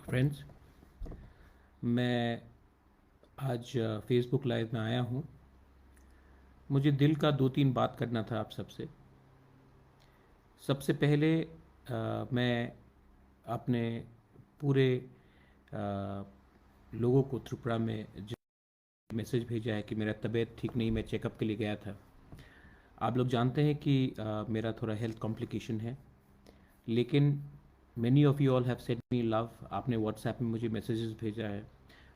Friends, मैं आज Facebook live में आया हूँ। मुझे दिल का दो तीन बात करना था आप सबसे। सबसे पहले मैं अपने पूरे अ, लोगों को त्रिपुरा में जो मैसेज भेजा है कि मेरा तबीयत ठीक नहीं, मैं चेकअप के लिए गया था। आप लोग जानते हैं कि मेरा थोड़ा हेल्थ कॉम्प्लिकेशन है, लेकिन many of you all have sent me love. आपने व्हाट्सएप में मुझे मैसेजेस भेजा है,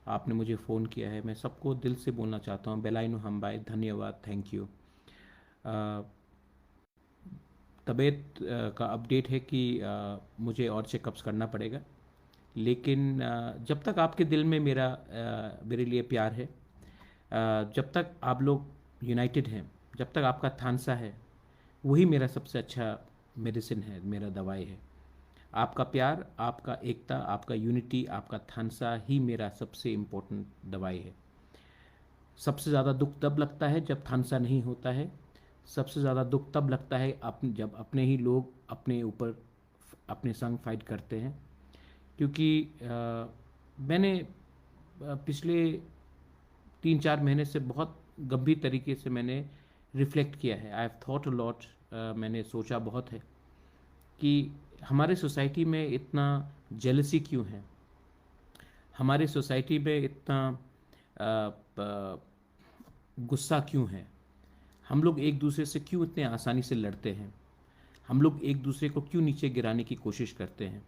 आपने मुझे फ़ोन किया है। मैं सबको दिल से बोलना चाहता हूँ, बेलाइनो हमबाई, धन्यवाद, थैंक यू। तबीयत का अपडेट है कि मुझे और चेकअप्स करना पड़ेगा, लेकिन जब तक आपके दिल में मेरे लिए प्यार है, जब तक आप लोग यूनाइटेड हैं, जब तक आपका थानसा है, वही मेरा सबसे अच्छा मेडिसिन है, मेरा दवाई है। आपका प्यार, आपका एकता, आपका यूनिटी, आपका थानसा ही मेरा सबसे इम्पोर्टेंट दवाई है। सबसे ज़्यादा दुख तब लगता है जब थानसा नहीं होता है। सबसे ज़्यादा दुख तब लगता है जब अपने ही लोग अपने ऊपर अपने संग फाइट करते हैं। क्योंकि मैंने पिछले 3-4 महीने से बहुत गंभीर तरीके से मैंने रिफ्लेक्ट किया है। I have thought a lot. मैंने सोचा बहुत है कि हमारे सोसाइटी में इतना जेलसी क्यों है, हमारी सोसाइटी में इतना गुस्सा क्यों है, हम लोग एक दूसरे से क्यों इतने आसानी से लड़ते हैं, हम लोग एक दूसरे को क्यों नीचे गिराने की कोशिश करते हैं।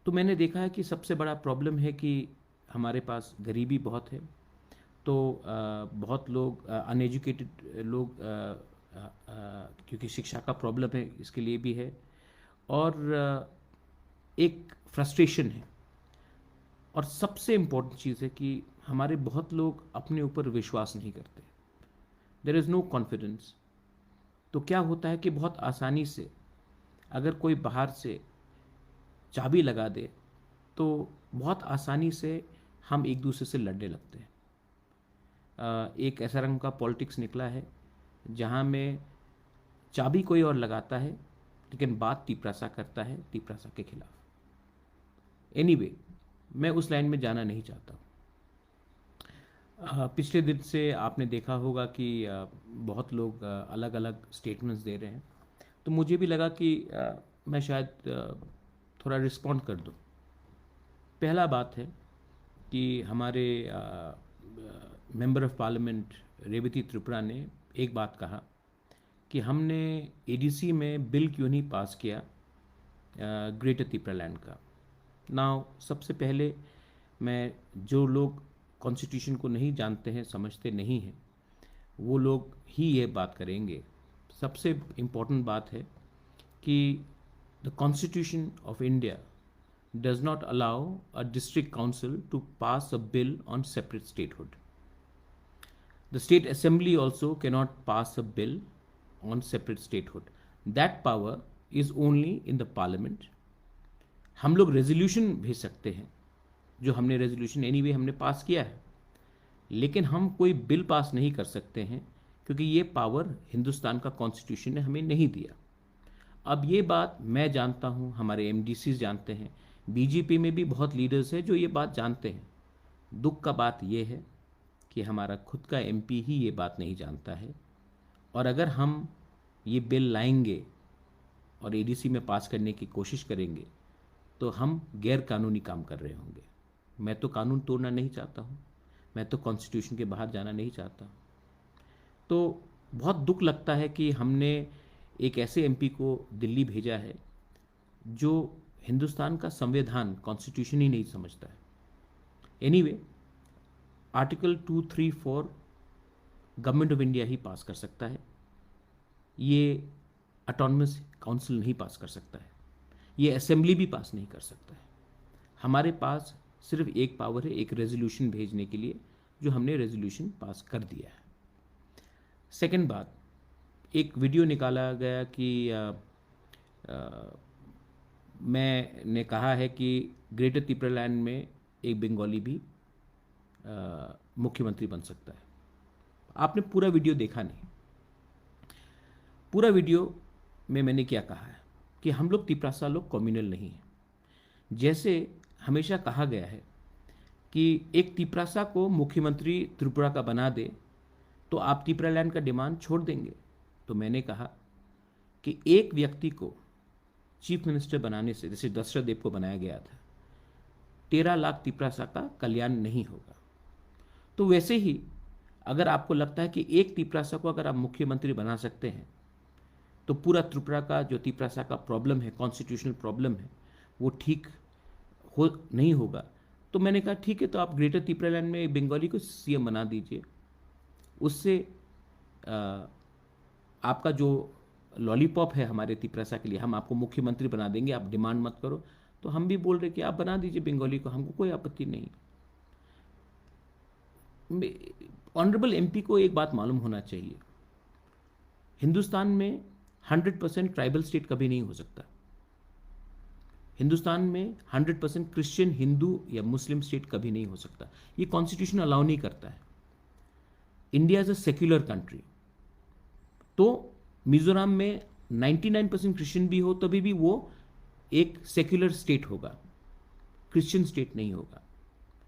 तो मैंने देखा है कि सबसे बड़ा प्रॉब्लम है कि हमारे पास गरीबी बहुत है। तो बहुत लोग अनएजुकेटेड लोग, क्योंकि शिक्षा का प्रॉब्लम है, इसके लिए भी है। और एक फ्रस्ट्रेशन है। और सबसे इम्पोर्टेंट चीज़ है कि हमारे बहुत लोग अपने ऊपर विश्वास नहीं करते। There is no confidence. तो क्या होता है कि बहुत आसानी से अगर कोई बाहर से चाबी लगा दे, तो बहुत आसानी से हम एक दूसरे से लड़ने लगते हैं। एक ऐसा रंग का पॉलिटिक्स निकला है जहाँ में चाबी कोई और लगाता है, लेकिन बात तिपरासा करता है तिपरासा के खिलाफ। एनीवे, मैं उस लाइन में जाना नहीं चाहता हूँ। पिछले दिन से आपने देखा होगा कि बहुत लोग अलग अलग स्टेटमेंट्स दे रहे हैं। तो मुझे भी लगा कि मैं शायद थोड़ा रिस्पॉन्ड कर दूं। पहला बात है कि हमारे member of parliament Revati Tripura ने एक बात कहा कि हमने एडीसी में बिल क्यों नहीं पास किया ग्रेटर त्रिपुरा लैंड का। नाउ सबसे पहले मैं, जो लोग कॉन्स्टिट्यूशन को नहीं जानते हैं, समझते नहीं हैं, वो लोग ही ये बात करेंगे। सबसे इम्पोर्टेंट बात है कि the constitution of India does not allow a district council to pass a bill on separate statehood. The state assembly also cannot pass a bill on separate statehood. That power is only in the parliament. हम लोग resolution भेज सकते हैं, जो हमने resolution anyway हमने पास किया है, लेकिन हम कोई बिल पास नहीं कर सकते हैं, क्योंकि ये पावर हिंदुस्तान का कॉन्स्टिट्यूशन ने हमें नहीं दिया। अब ये बात मैं जानता हूँ, हमारे एमडीसी जानते हैं, बीजेपी में भी बहुत लीडर्स हैं जो ये बात जानते हैं। दुख का बात यह है कि हमारा खुद का एमपी ही ये बात नहीं जानता है। और अगर हम ये बिल लाएंगे और एडीसी में पास करने की कोशिश करेंगे, तो हम गैर कानूनी काम कर रहे होंगे। मैं तो कानून तोड़ना नहीं चाहता हूँ, मैं तो कॉन्स्टिट्यूशन के बाहर जाना नहीं चाहता। तो बहुत दुख लगता है कि हमने एक ऐसे एमपी को दिल्ली भेजा है जो हिंदुस्तान का संविधान, कॉन्स्टिट्यूशन ही नहीं समझता है। Anyway, article 234 government of India ही पास कर सकता है, ये ऑटोनमस काउंसिल नहीं पास कर सकता है, ये असेंबली भी पास नहीं कर सकता है। हमारे पास सिर्फ एक पावर है, एक रेजोल्यूशन भेजने के लिए, जो हमने रेजोल्यूशन पास कर दिया है। सेकंड बात, एक वीडियो निकाला गया कि मैंने कहा है कि ग्रेटर त्रिपुरा लैंड में एक बंगाली भी मुख्यमंत्री बन सकता है। आपने पूरा वीडियो देखा नहीं। पूरा वीडियो में मैंने क्या कहा है कि हम लोग तिपरासा लोग कम्युनल नहीं हैं। जैसे हमेशा कहा गया है कि एक तिपरासा को मुख्यमंत्री त्रिपुरा का बना दे तो आप त्रिपुरालैंड का डिमांड छोड़ देंगे। तो मैंने कहा कि एक व्यक्ति को चीफ मिनिस्टर बनाने से, जैसे दशरथ देव को बनाया गया था, 13 लाख तिपरासा का कल्याण नहीं होगा। तो वैसे ही अगर आपको लगता है कि एक तिपरासा को अगर आप मुख्यमंत्री बना सकते हैं तो पूरा त्रिपुरा का जो तिपरासा का प्रॉब्लम है, कॉन्स्टिट्यूशनल प्रॉब्लम है, वो ठीक हो नहीं होगा। तो मैंने कहा ठीक है, तो आप ग्रेटर त्रिपुरालैंड में बंगाली को सीएम बना दीजिए, उससे आपका जो लॉलीपॉप है हमारे तिपरासा के लिए, हम आपको मुख्यमंत्री बना देंगे, आप डिमांड मत करो। तो हम भी बोल रहे कि आप बना दीजिए बंगाली को, हमको कोई आपत्ति नहीं। ऑनरेबल एमपी को एक बात मालूम होना चाहिए, हिंदुस्तान में 100% ट्राइबल स्टेट कभी नहीं हो सकता। हिंदुस्तान में 100% क्रिश्चियन, हिंदू या मुस्लिम स्टेट कभी नहीं हो सकता। ये कॉन्स्टिट्यूशन अलाउ नहीं करता है। India is a secular country. तो मिजोरम में 99% क्रिश्चियन भी हो तभी भी वो एक सेक्युलर स्टेट होगा, क्रिश्चियन स्टेट नहीं होगा।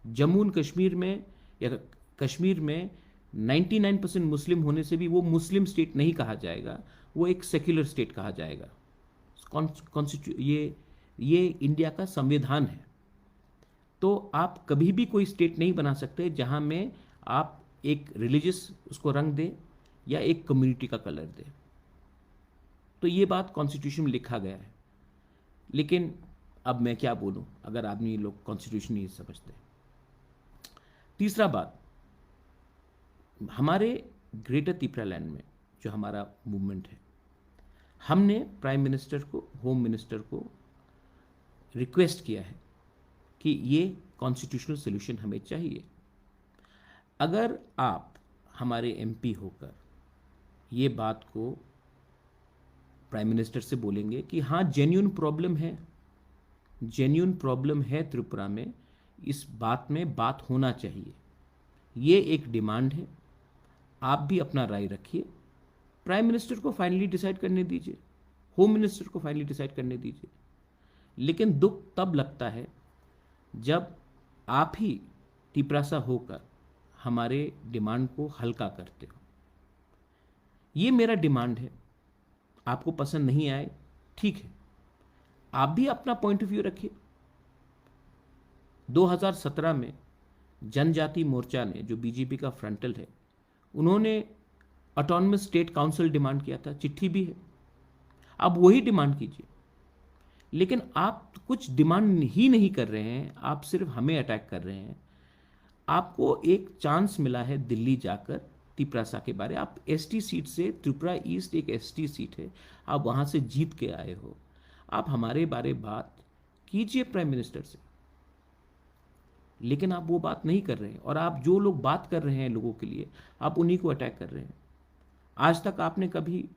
जम्मू एंड कश्मीर में या कश्मीर में 99% मुस्लिम होने से भी वो मुस्लिम स्टेट नहीं कहा जाएगा, वो एक सेक्युलर स्टेट कहा जाएगा। ये इंडिया का संविधान है। तो आप कभी भी कोई स्टेट नहीं बना सकते जहां में आप एक रिलीजियस उसको रंग दे या एक कम्युनिटी का कलर दे। तो ये बात कॉन्स्टिट्यूशन में लिखा गया है। लेकिन अब मैं क्या बोलूं अगर आदमी लोग कॉन्स्टिट्यूशन नहीं समझते। तीसरा बात, हमारे ग्रेटर त्रिपुरालैंड में जो हमारा मूवमेंट है, हमने प्राइम मिनिस्टर को, होम मिनिस्टर को रिक्वेस्ट किया है कि ये कॉन्स्टिट्यूशनल सोल्यूशन हमें चाहिए। अगर आप हमारे एमपी होकर ये बात को प्राइम मिनिस्टर से बोलेंगे कि हाँ जेन्युइन प्रॉब्लम है त्रिपुरा में, इस बात में बात होना चाहिए, ये एक डिमांड है, आप भी अपना राय रखिए, प्राइम मिनिस्टर को फाइनली डिसाइड करने दीजिए, होम मिनिस्टर को फाइनली डिसाइड करने दीजिए। लेकिन दुख तब लगता है जब आप ही तिपरासा होकर हमारे डिमांड को हल्का करते हो। ये मेरा डिमांड है, आपको पसंद नहीं आए ठीक है, आप भी अपना पॉइंट ऑफ व्यू रखिए। 2017 में जनजाति मोर्चा ने, जो बीजेपी का फ्रंटल है, उन्होंने ऑटोनमस स्टेट काउंसिल डिमांड किया था, चिट्ठी भी है, आप वही डिमांड कीजिए। लेकिन आप कुछ डिमांड ही नहीं कर रहे हैं, आप सिर्फ हमें अटैक कर रहे हैं। आपको एक चांस मिला है दिल्ली जाकर तिपरासा के बारे, आप एसटी सीट से, त्रिपुरा ईस्ट एक एसटी सीट है, आप वहां से जीत के आए हो, आप हमारे बारे बात कीजिए प्राइम मिनिस्टर से। लेकिन आप वो बात नहीं कर रहे हैं, और आप जो लोग बात कर रहे हैं लोगों के लिए, आप उन्हीं को अटैक कर रहे हैं। आज तक आपने कभी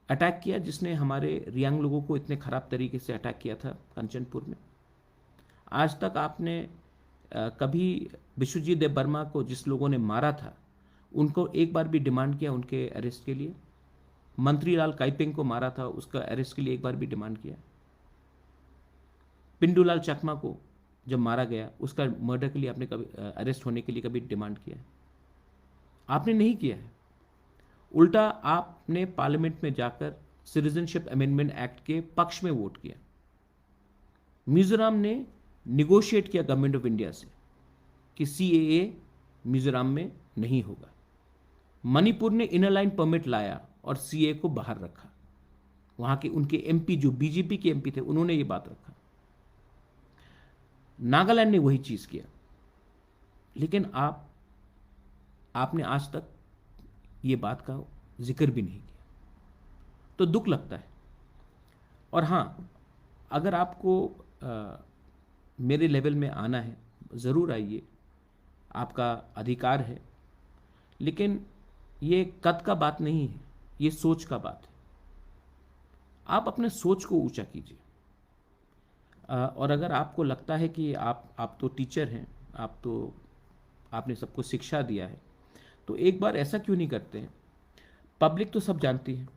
अटैक किया जिसने हमारे रियांग लोगों को इतने खराब तरीके से अटैक किया था कंचनपुर में? आज तक आपने कभी विश्वजीत देव वर्मा को, जिस लोगों ने मारा था, उनको एक बार भी डिमांड किया उनके अरेस्ट के लिए? मंत्रीलाल काइपिंग को मारा था, उसका अरेस्ट के लिए एक बार भी डिमांड किया? पिंडूलाल चकमा को जब मारा गया, उसका मर्डर के लिए आपने कभी, अरेस्ट होने के लिए कभी डिमांड किया है? आपने नहीं किया है। उल्टा आपने पार्लियामेंट में जाकर सिटीजनशिप अमेंडमेंट एक्ट के पक्ष में वोट किया। मिजोरम ने निगोशिएट किया गवर्नमेंट ऑफ इंडिया से कि सीएए मिजोरम में नहीं होगा। मणिपुर ने इनर लाइन परमिट लाया और सीएए को बाहर रखा। वहां के उनके एमपी, जो बीजेपी के एमपी थे, उन्होंने ये बात रखा। नागालैंड ने वही चीज किया। लेकिन आपने आज तक ये बात का जिक्र भी नहीं किया, तो दुख लगता है। और हां, अगर आपको मेरे लेवल में आना है, ज़रूर आइए, आपका अधिकार है। लेकिन ये कद का बात नहीं है, ये सोच का बात है। आप अपने सोच को ऊंचा कीजिए। और अगर आपको लगता है कि आप तो टीचर हैं, आपने सबको शिक्षा दिया है, तो एक बार ऐसा क्यों नहीं करते हैं? पब्लिक तो सब जानती है।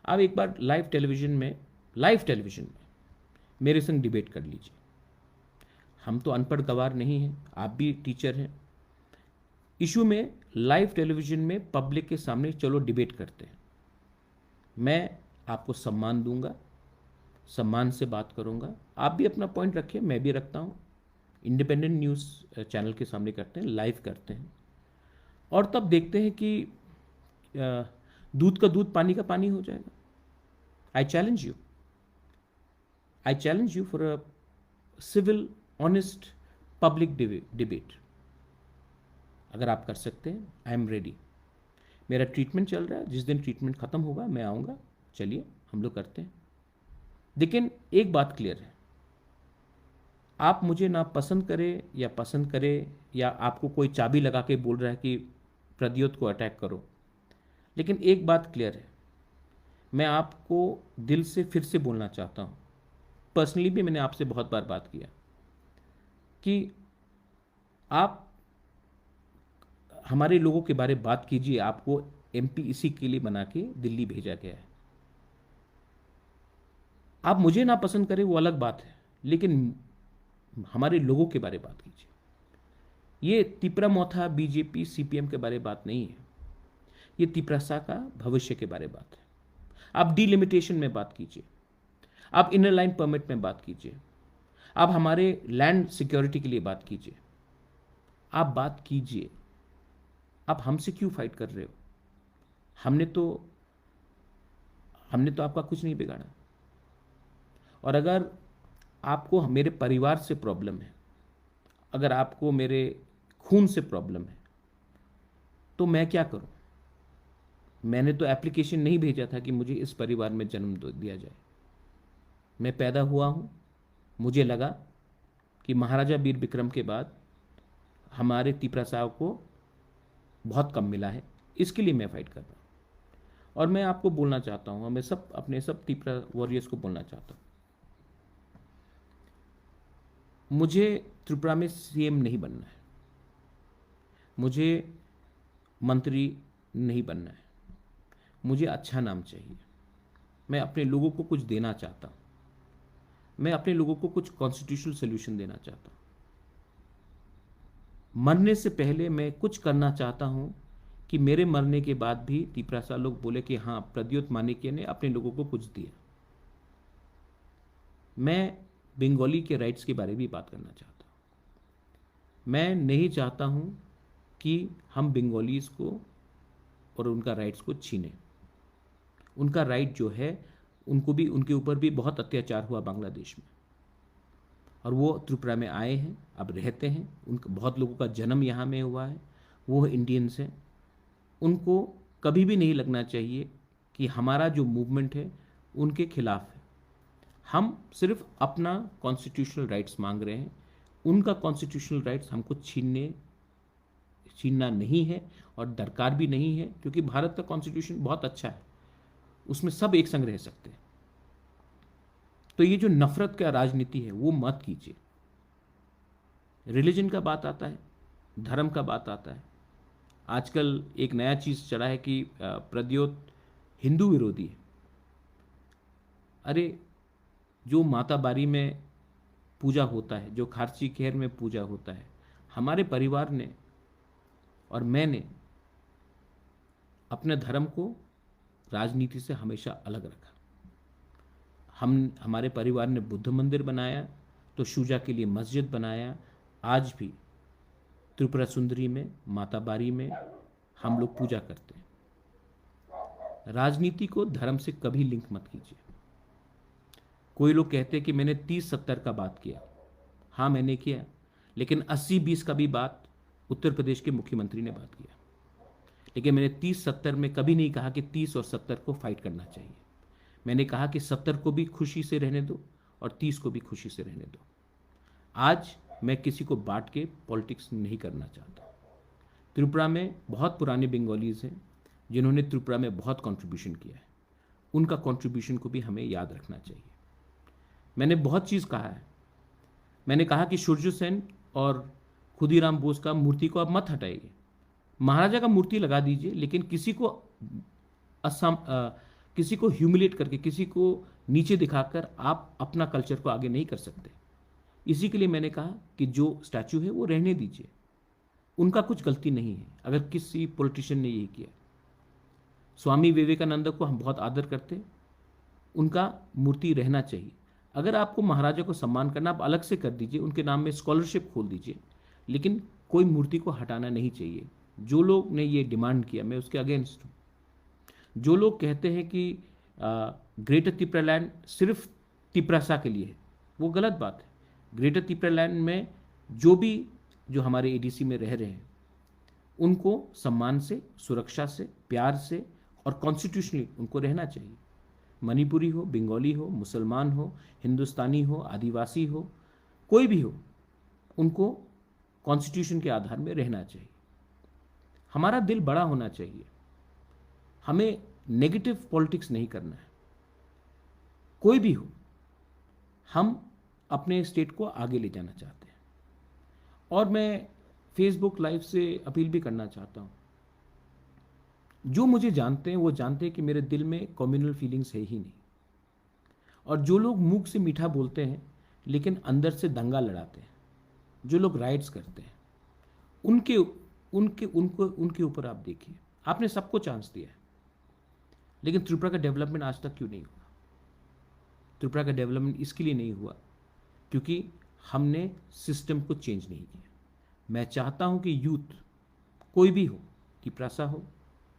आप एक बार लाइव टेलीविजन में मेरे संग डिबेट कर लीजिए। हम तो अनपढ़ गवार नहीं हैं, आप भी टीचर हैं। इशू में लाइव टेलीविजन में पब्लिक के सामने चलो डिबेट करते हैं। मैं आपको सम्मान दूंगा, सम्मान से बात करूंगा, आप भी अपना पॉइंट रखिए, मैं भी रखता हूँ। इंडिपेंडेंट न्यूज़ चैनल के सामने करते हैं, लाइव करते हैं, और तब देखते हैं कि दूध का दूध पानी का पानी हो जाएगा। I challenge you for a civil honest public debate. अगर आप कर सकते हैं, आई एम रेडी। मेरा ट्रीटमेंट चल रहा है, जिस दिन ट्रीटमेंट ख़त्म होगा मैं आऊँगा, चलिए हम लोग करते हैं। लेकिन एक बात क्लियर है, आप मुझे ना पसंद करें या पसंद करें, या आपको कोई चाबी लगा के बोल रहा है कि प्रद्योत को अटैक करो, लेकिन एक बात क्लियर है, मैं आपको दिल से फिर से बोलना चाहता हूँ। पर्सनली भी मैंने आपसे बहुत बार बात किया कि आप हमारे लोगों के बारे में बात कीजिए। आपको एमपी इसी के लिए बना के दिल्ली भेजा गया है। आप मुझे ना पसंद करें वो अलग बात है, लेकिन हमारे लोगों के बारे में बात कीजिए। ये तिपरा मोथा बीजेपी सीपीएम के बारे में बात नहीं है, ये तिपरासा का भविष्य के बारे में बात है। आप डिलिमिटेशन में बात कीजिए, आप इनर लाइन परमिट में बात कीजिए, आप हमारे लैंड सिक्योरिटी के लिए बात कीजिए, आप बात कीजिए। आप हमसे क्यों फाइट कर रहे हो? हमने तो आपका कुछ नहीं बिगाड़ा। और अगर आपको मेरे परिवार से प्रॉब्लम है, अगर आपको मेरे खून से प्रॉब्लम है, तो मैं क्या करूं? मैंने तो एप्लीकेशन नहीं भेजा था कि मुझे इस परिवार में जन्म दिया जाए। मैं पैदा हुआ हूं, मुझे लगा कि महाराजा वीर विक्रम के बाद हमारे तिपरा साहब को बहुत कम मिला है, इसके लिए मैं फाइट कर रहा हूँ। और मैं आपको बोलना चाहता हूँ, मैं सब अपने सब तिपरा वॉरियर्स को बोलना चाहता हूँ, मुझे त्रिपुरा में सीएम नहीं बनना है, मुझे मंत्री नहीं बनना है, मुझे अच्छा नाम चाहिए। मैं अपने लोगों को कुछ देना चाहता हूँ, मैं अपने लोगों को कुछ कॉन्स्टिट्यूशनल सोल्यूशन देना चाहता हूँ। मरने से पहले मैं कुछ करना चाहता हूँ कि मेरे मरने के बाद भी तिपरासा लोग बोले कि हाँ, प्रद्योत माणिक्य ने अपने लोगों को कुछ दिया। मैं बंगाली के राइट्स के बारे में भी बात करना चाहता हूँ। मैं नहीं चाहता हूँ कि हम बंगालीज को और उनका राइट्स को छीने। उनका राइट जो है, उनको भी, उनके ऊपर भी बहुत अत्याचार हुआ बांग्लादेश में, और वो त्रिपुरा में आए हैं, अब रहते हैं। उनका बहुत लोगों का जन्म यहाँ में हुआ है, वो इंडियंस हैं। उनको कभी भी नहीं लगना चाहिए कि हमारा जो मूवमेंट है उनके खिलाफ है। हम सिर्फ अपना कॉन्स्टिट्यूशनल राइट्स मांग रहे हैं, उनका कॉन्स्टिट्यूशनल राइट्स हमको छीनना नहीं है और दरकार भी नहीं है, क्योंकि भारत का कॉन्स्टिट्यूशन बहुत अच्छा है, उसमें सब एक संग रह सकते हैं। तो ये जो नफरत का राजनीति है वो मत कीजिए। रिलीजन का बात आता है, धर्म का बात आता है। आजकल एक नया चीज़ चला है कि प्रद्योत हिंदू विरोधी है। अरे, जो माता बारी में पूजा होता है, जो खारची खेर में पूजा होता है, हमारे परिवार ने और मैंने अपने धर्म को राजनीति से हमेशा अलग रखा। हमारे परिवार ने बुद्ध मंदिर बनाया, तो शुजा के लिए मस्जिद बनाया। आज भी त्रिपुरा सुंदरी में, माता बारी में हम लोग पूजा करते हैं। राजनीति को धर्म से कभी लिंक मत कीजिए। कोई लोग कहते हैं कि मैंने 30-70 का बात किया। हाँ, मैंने किया, लेकिन 80-20 का भी बात उत्तर प्रदेश के मुख्यमंत्री ने बात किया। लेकिन मैंने 30-70 में कभी नहीं कहा कि 30 और 70 को फाइट करना चाहिए। मैंने कहा कि 70 को भी खुशी से रहने दो और 30 को भी खुशी से रहने दो। आज मैं किसी को बांट के पॉलिटिक्स नहीं करना चाहता। त्रिपुरा में बहुत पुराने बंगालीज हैं जिन्होंने त्रिपुरा में बहुत कंट्रीब्यूशन किया है, उनका कंट्रीब्यूशन को भी हमें याद रखना चाहिए। मैंने बहुत चीज़ कहा है। मैंने कहा कि सूर्य सेन और खुदीराम बोस का मूर्ति को आप मत हटाइए, महाराजा का मूर्ति लगा दीजिए, लेकिन किसी को ह्यूमिलेट करके, किसी को नीचे दिखाकर आप अपना कल्चर को आगे नहीं कर सकते। इसी के लिए मैंने कहा कि जो स्टैचू है वो रहने दीजिए, उनका कुछ गलती नहीं है अगर किसी पॉलिटिशियन ने यही किया। स्वामी विवेकानंद को हम बहुत आदर करते हैं, उनका मूर्ति रहना चाहिए। अगर आपको महाराजा को सम्मान करना, आप अलग से कर दीजिए, उनके नाम में स्कॉलरशिप खोल दीजिए, लेकिन कोई मूर्ति को हटाना नहीं चाहिए। जो लोग ने ये डिमांड किया, मैं उसके अगेंस्ट हूँ। जो लोग कहते हैं कि ग्रेटर तिपरालैंड सिर्फ तिपरासा के लिए है, वो गलत बात है। ग्रेटर तिपरालैंड में जो हमारे एडीसी में रह रहे हैं, उनको सम्मान से, सुरक्षा से, प्यार से और कॉन्स्टिट्यूशनली उनको रहना चाहिए। मणिपुरी हो, बंगाली हो, मुसलमान हो, हिंदुस्तानी हो, आदिवासी हो, कोई भी हो, उनको कॉन्स्टिट्यूशन के आधार में रहना चाहिए। हमारा दिल बड़ा होना चाहिए, हमें नेगेटिव पॉलिटिक्स नहीं करना है। कोई भी हो, हम अपने स्टेट को आगे ले जाना चाहते हैं। और मैं फेसबुक लाइव से अपील भी करना चाहता हूँ, जो मुझे जानते हैं वो जानते हैं कि मेरे दिल में कम्युनल फीलिंग्स है ही नहीं। और जो लोग मुख से मीठा बोलते हैं लेकिन अंदर से दंगा लड़ाते हैं, जो लोग राइट्स करते हैं, उनके ऊपर आप देखिए। आपने सबको चांस दिया है, लेकिन त्रिपुरा का डेवलपमेंट आज तक क्यों नहीं हुआ? त्रिपुरा का डेवलपमेंट इसके लिए नहीं हुआ क्योंकि हमने सिस्टम को चेंज नहीं किया। मैं चाहता हूं कि यूथ, कोई भी हो, तिपरासा हो,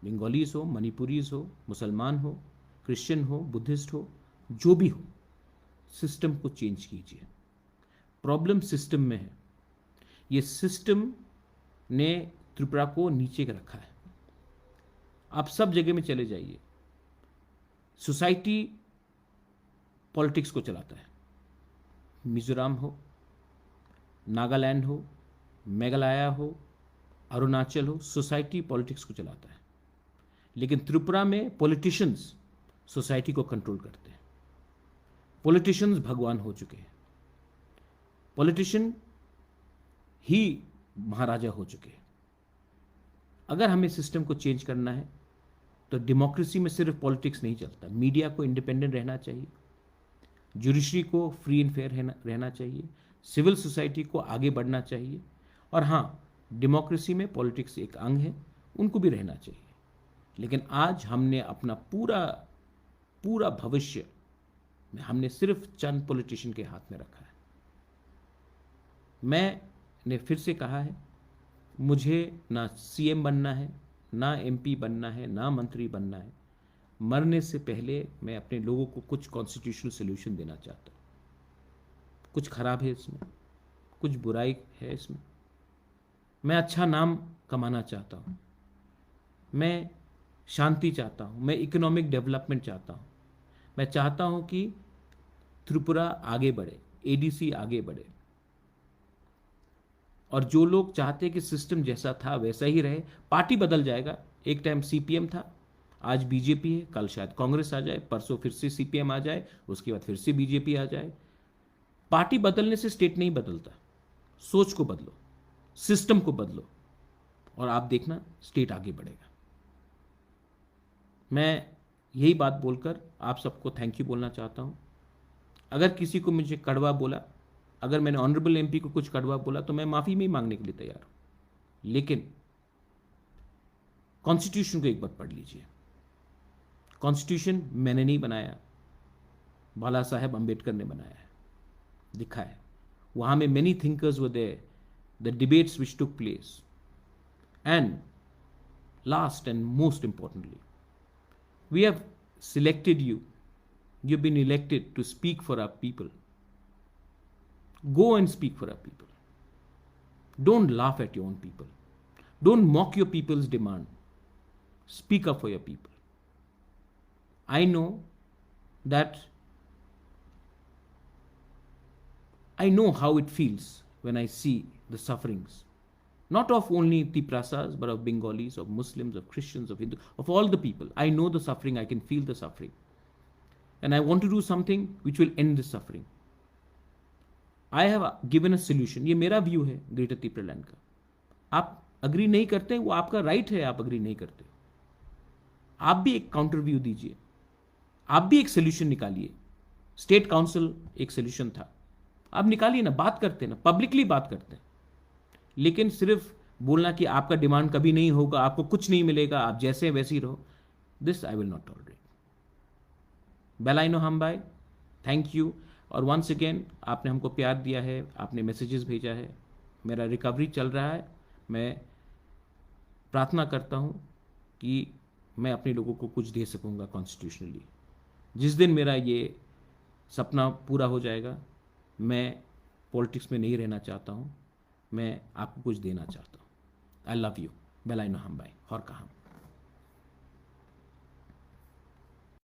बंगालीज हो, मणिपुरीज हो, मुसलमान हो, क्रिश्चियन हो, बुद्धिस्ट हो, जो भी हो, सिस्टम को चेंज कीजिए। प्रॉब्लम सिस्टम में है। ये सिस्टम ने त्रिपुरा को नीचे रखा है। आप सब जगह में चले जाइए, सोसाइटी पॉलिटिक्स को चलाता है। मिजोरम हो, नागालैंड हो, मेघालय हो, अरुणाचल हो, सोसाइटी पॉलिटिक्स को चलाता है। लेकिन त्रिपुरा में पॉलिटिशियंस सोसाइटी को कंट्रोल करते हैं। पॉलिटिशियंस भगवान हो चुके हैं, पॉलिटिशियन ही महाराजा हो चुके हैं। अगर हमें सिस्टम को चेंज करना है तो डेमोक्रेसी में सिर्फ पॉलिटिक्स नहीं चलता। मीडिया को इंडिपेंडेंट रहना चाहिए, जुडिशरी को फ्री एंड फेयर रहना चाहिए, सिविल सोसाइटी को आगे बढ़ना चाहिए, और हाँ, डेमोक्रेसी में पॉलिटिक्स एक अंग है, उनको भी रहना चाहिए। लेकिन आज हमने अपना पूरा भविष्य हमने सिर्फ चंद पॉलिटिशियन के हाथ में रखा है। मैंने फिर से कहा है, मुझे ना सीएम बनना है, ना एमपी बनना है, ना मंत्री बनना है। मरने से पहले मैं अपने लोगों को कुछ कॉन्स्टिट्यूशनल सोल्यूशन देना चाहता हूँ। कुछ खराब है इसमें, कुछ बुराई है इसमें। मैं अच्छा नाम कमाना चाहता हूँ, मैं शांति चाहता हूँ, मैं इकोनॉमिक डेवलपमेंट चाहता हूँ। मैं चाहता हूँ कि त्रिपुरा आगे बढ़े, एडीसी आगे बढ़े। और जो लोग चाहते हैं कि सिस्टम जैसा था वैसा ही रहे, पार्टी बदल जाएगा। एक टाइम सीपीएम था, आज बीजेपी है, कल शायद कांग्रेस आ जाए, परसों फिर से सीपीएम आ जाए, उसके बाद फिर से बीजेपी आ जाए। पार्टी बदलने से स्टेट नहीं बदलता। सोच को बदलो, सिस्टम को बदलो, और आप देखना स्टेट आगे बढ़ेगा। मैं यही बात बोलकर आप सबको थैंक यू बोलना चाहता हूं। अगर किसी को मुझे कड़वा बोला, अगर मैंने ऑनरेबल एमपी को कुछ कड़वा बोला, तो मैं माफी नहीं मांगने के लिए तैयार हूं। लेकिन कॉन्स्टिट्यूशन को एक बार पढ़ लीजिए। कॉन्स्टिट्यूशन मैंने नहीं बनाया, बाला साहेब अंबेडकर ने बनाया है, लिखा है। वहां में many thinkers were there, the debates which took place, and last and most importantly, we have selected you. You've been elected to speak for our people. Go and speak for our people. Don't laugh at your own people. Don't mock your people's demand. Speak up for your people. I know that I know how it feels when I see the sufferings, not of only Tiprasas, but of Bengalis, of Muslims, of Christians, of Hindus, of all the people. I know the suffering, I can feel the suffering. And I want to do something which will end this suffering. I have given a solution. ये मेरा view है greater तिपरालैंड का। आप agree नहीं करते, वो आपका right है, आप अग्री नहीं करते। आप भी एक काउंटर व्यू दीजिए, आप भी एक सोल्यूशन निकालिए। स्टेट काउंसिल एक सोल्यूशन था, आप निकालिए ना, बात करते हैं ना, पब्लिकली बात करते हैं। लेकिन सिर्फ बोलना कि आपका डिमांड कभी नहीं होगा, आपको कुछ नहीं मिलेगा, आप जैसे हैं वैसे ही रहो, this I will not tolerate. बेलाइनो हम भाई, थैंक यू। और वंस अगेन आपने हमको प्यार दिया है, आपने मैसेजेस भेजा है, मेरा रिकवरी चल रहा है। मैं प्रार्थना करता हूँ कि मैं अपने लोगों को कुछ दे सकूँगा कॉन्स्टिट्यूशनली। जिस दिन मेरा ये सपना पूरा हो जाएगा, मैं पॉलिटिक्स में नहीं रहना चाहता हूँ, मैं आपको कुछ देना चाहता हूँ। I love you. बेलाइनो हम भाई और कहा।